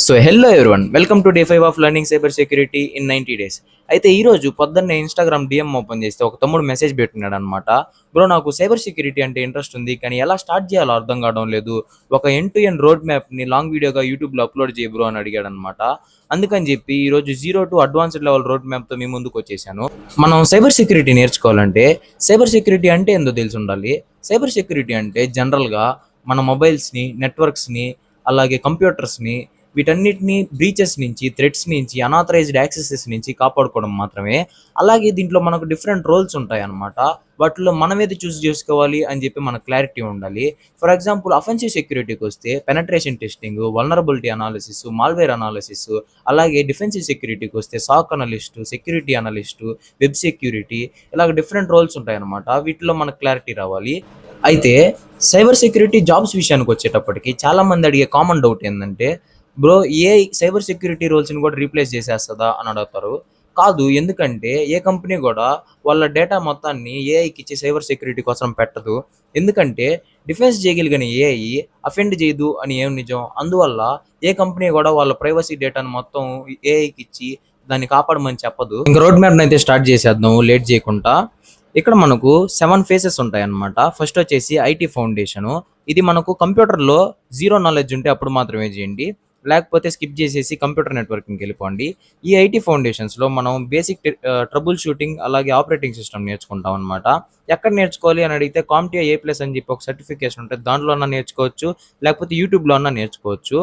So hello everyone, welcome to day 5 of learning cyber security in 90 days. అయితే ఈరోజు పొద్దున్నే Instagram DM open చేస్తే ఒక తమ్ముడు మెసేజ్ పెట్టినాడు అనమాట. బ్రో, నాకు సైబర్ సెక్యూరిటీ అంటే ఇంట్రెస్ట్ ఉంది, కానీ ఎలా స్టార్ట్ చేయాలో అర్థం కావడం లేదు. ఒక ఎండ్ టు ఎండ్ రోడ్ మ్యాప్ని లాంగ్ వీడియోగా యూట్యూబ్లో అప్లోడ్ చేయ బ్రో అని అడిగాడు అనమాట. అందుకని చెప్పి ఈరోజు 0 to అడ్వాన్స్డ్ లెవెల్ రోడ్ మ్యాప్తో మీ ముందుకు వచ్చేసాను. మనం సైబర్ సెక్యూరిటీ నేర్చుకోవాలంటే సైబర్ సెక్యూరిటీ అంటే ఏందో తెలిసి ఉండాలి. సైబర్ సెక్యూరిటీ అంటే జనరల్గా మన మొబైల్స్ని, నెట్వర్క్స్ని, అలాగే కంప్యూటర్స్ని, వీటన్నిటిని బ్రీచెస్ నుంచి, థ్రెడ్స్ నుంచి, అనాథరైజ్డ్ యాక్సెసెస్ నుంచి కాపాడుకోవడం మాత్రమే. అలాగే దీంట్లో మనకు డిఫరెంట్ రోల్స్ ఉంటాయి అన్నమాట. వాటిలో మనం ఏది చూస్ చేసుకోవాలి అని చెప్పి మనకు క్లారిటీ ఉండాలి. ఫర్ ఎగ్జాంపుల్, అఫెన్సివ్ సెక్యూరిటీకి వస్తే penetration testing, vulnerability analysis, malware analysis. అలాగే డిఫెన్సివ్ సెక్యూరిటీకి వస్తే SOC analyst, security analyst, web security, ఇలాగ డిఫరెంట్ రోల్స్ ఉంటాయి అన్నమాట. వీటిలో మనకు క్లారిటీ రావాలి. అయితే సైబర్ సెక్యూరిటీ జాబ్స్ విషయానికి వచ్చేటప్పటికి చాలా మంది అడిగే కామన్ డౌట్ ఏంటంటే, బ్రో, ఏఐ సైబర్ సెక్యూరిటీ రోల్స్ని కూడా రీప్లేస్ చేసేస్తుందా అని అడుగుతారు. కాదు, ఎందుకంటే ఏ కంపెనీ కూడా వాళ్ళ డేటా మొత్తాన్ని ఏఐకి ఇచ్చి సైబర్ సెక్యూరిటీ కోసం పెట్టదు. ఎందుకంటే డిఫెన్స్ చేయగలిగిన ఏఐ అఫెండ్ చేయదు అని ఏం నిజం. అందువల్ల ఏ కంపెనీ కూడా వాళ్ళ ప్రైవసీ డేటాను మొత్తం ఏఐకి ఇచ్చి దాన్ని కాపాడమని చెప్పదు. ఇంకా రోడ్ మ్యాప్ని అయితే స్టార్ట్ చేసేద్దాం లేట్ చేయకుండా. ఇక్కడ మనకు 7 ఫేసెస్ ఉంటాయి అన్నమాట. ఫస్ట్ వచ్చేసి ఐటీ ఫౌండేషను. ఇది మనకు కంప్యూటర్లో జీరో నాలెడ్జ్ ఉంటే అప్పుడు మాత్రమే చేయండి, లేకపోతే స్కిప్ చేసేసి కంప్యూటర్ నెట్వర్కింగ్కి వెళ్ళిపోండి. ఈ ఐటీ ఫౌండేషన్స్లో మనం బేసిక్ ట్రబుల్ షూటింగ్, అలాగే ఆపరేటింగ్ సిస్టమ్ నేర్చుకుంటాం అనమాట. ఎక్కడ నేర్చుకోవాలి అని అడిగితే కాంప్టియా A+ అని చెప్పి ఒక సర్టిఫికేషన్ ఉంటుంది, దాంట్లో అన్నా నేర్చుకోవచ్చు, లేకపోతే యూట్యూబ్లో అన్నా నేర్చుకోవచ్చు.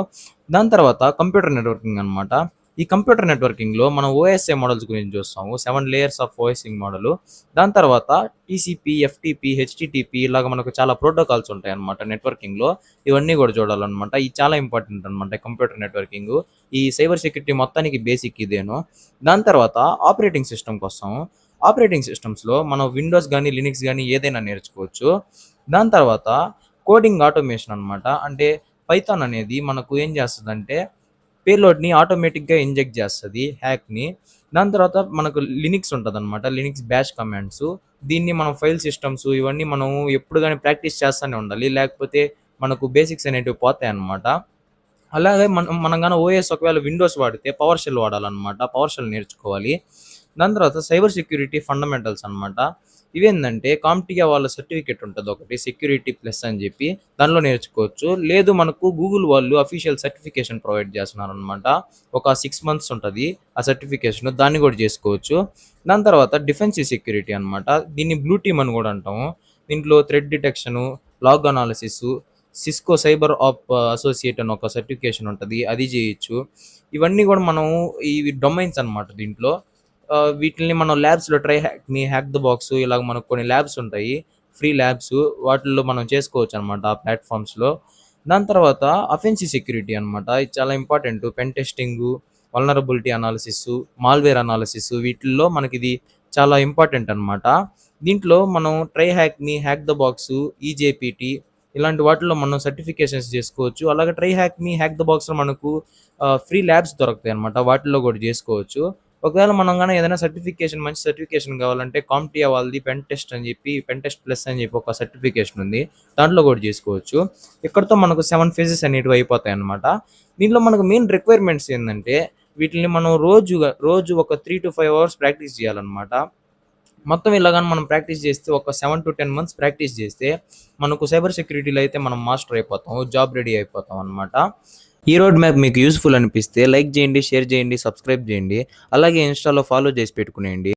దాని తర్వాత కంప్యూటర్ నెట్వర్కింగ్ అనమాట. ఈ కంప్యూటర్ నెట్వర్కింగ్లో మనం ఓఎస్ఐ మోడల్స్ గురించి చూస్తాము, 7 లేయర్స్ ఆఫ్ ఓఎస్ఐ మోడల్. దాని తర్వాత టీసీపీ, ఎఫ్టీపీ, హెచ్టిటిపి, ఇలాగ మనకు చాలా ప్రోటోకాల్స్ ఉంటాయి అనమాట నెట్వర్కింగ్లో. ఇవన్నీ కూడా చూడాలన్నమాట. ఇది చాలా ఇంపార్టెంట్ అనమాట కంప్యూటర్ నెట్వర్కింగ్. ఈ సైబర్ సెక్యూరిటీ మొత్తానికి బేసిక్ ఇదేను. దాని తర్వాత ఆపరేటింగ్ సిస్టమ్కి వస్తాము. ఆపరేటింగ్ సిస్టమ్స్లో మనం విండోస్ కానీ, లినిక్స్ కానీ ఏదైనా నేర్చుకోవచ్చు. దాని తర్వాత కోడింగ్ ఆటోమేషన్ అనమాట. అంటే పైథాన్ అనేది మనకు ఏం చేస్తుందంటే పేలోడ్ని ఆటోమేటిక్గా ఇంజెక్ట్ చేస్తుంది, హ్యాక్ని. దాని తర్వాత మనకు లినిక్స్ ఉంటుంది అనమాట, లినిక్స్ బ్యాష్ కమాండ్స్. దీన్ని మనం ఫైల్ సిస్టమ్స్ ఇవన్నీ మనం ఎప్పుడు కానీ ప్రాక్టీస్ చేస్తూనే ఉండాలి, లేకపోతే మనకు బేసిక్స్ అనేటివి పోతాయి అన్నమాట. అలాగే మనం కానీ ఓఎస్ ఒకవేళ విండోస్ వాడితే పవర్ షెల్ వాడాలన్నమాట, పవర్ షెల్ నేర్చుకోవాలి. దాని తర్వాత సైబర్ సెక్యూరిటీ ఫండమెంటల్స్ అనమాట. ఇవేంటంటే కాంప్టియా వాళ్ళ సర్టిఫికేట్ ఉంటుంది ఒకటి, సెక్యూరిటీ ప్లస్ అని చెప్పి, దానిలో నేర్చుకోవచ్చు. లేదు మనకు గూగుల్ వాళ్ళు అఫీషియల్ సర్టిఫికేషన్ ప్రొవైడ్ చేస్తున్నారు అనమాట. ఒక 6 months ఉంటుంది ఆ సర్టిఫికేషన్, దాన్ని కూడా చేసుకోవచ్చు. దాని తర్వాత డిఫెన్సివ్ సెక్యూరిటీ అనమాట. దీన్ని బ్లూ టీమ్ అని కూడా అంటాము. దీంట్లో threat detection, log analysis, Cisco cyber ops associate అని ఒక సర్టిఫికేషన్ ఉంటుంది, అది చేయొచ్చు. ఇవన్నీ కూడా మనం ఈ డొమైన్స్ అనమాట దీంట్లో. వీటిని మనం ల్యాబ్స్లో try hack hack the box, ఇలాగ మనకు కొన్ని ల్యాబ్స్ ఉంటాయి, ఫ్రీ ల్యాబ్స్. వాటిల్లో మనం చేసుకోవచ్చు అనమాట ఆ ప్లాట్ఫామ్స్లో. దాని తర్వాత అఫెన్సివ్ సెక్యూరిటీ అనమాట. ఇది చాలా important. Pen testing, vulnerability analysis, malware analysis, వీటిల్లో మనకి ఇది చాలా ఇంపార్టెంట్ అనమాట. దీంట్లో మనం ట్రై హ్యాక్ ద బాక్స్, ఈజేపీటీ, ఇలాంటి వాటిల్లో మనం సర్టిఫికేషన్స్ చేసుకోవచ్చు. అలాగే ట్రై హ్యాక్ ద బాక్స్లో మనకు ఫ్రీ ల్యాబ్స్ దొరుకుతాయి అనమాట, వాటిల్లో కూడా చేసుకోవచ్చు. ఒకవేళ మనం కానీ ఏదైనా సర్టిఫికేషన్, మంచి సర్టిఫికేషన్ కావాలంటే కాంప్టియా వాళ్ళది పెన్ టెస్ట్ అని చెప్పి, పెన్ టెస్ట్ ప్లస్ అని చెప్పి ఒక సర్టిఫికేషన్ ఉంది, దాంట్లో కూడా చేసుకోవచ్చు. ఇక్కడతో మనకు 7 phases అనేటివి అయిపోతాయి అనమాట. దీంట్లో మనకు మెయిన్ రిక్వైర్మెంట్స్ ఏంటంటే వీటిని మనం రోజు ఒక 3 to 5 hours ప్రాక్టీస్ చేయాలన్నమాట. మొత్తం ఇలాగాని మనం ప్రాక్టీస్ చేస్తే ఒక 7 to 10 months ప్రాక్టీస్ చేస్తే మనకు సైబర్ సెక్యూరిటీలో అయితే మనం మాస్టర్ అయిపోతాం, జాబ్ రెడీ అయిపోతాం అనమాట. ఈ రోడ్ మ్యాప్ మీకు యూస్ఫుల్ అనిపిస్తే లైక్ చేయండి, షేర్ చేయండి, సబ్స్క్రైబ్ చేయండి. అలాగే ఇన్స్టాలో ఫాలో చేసి పెట్టుకునేయండి.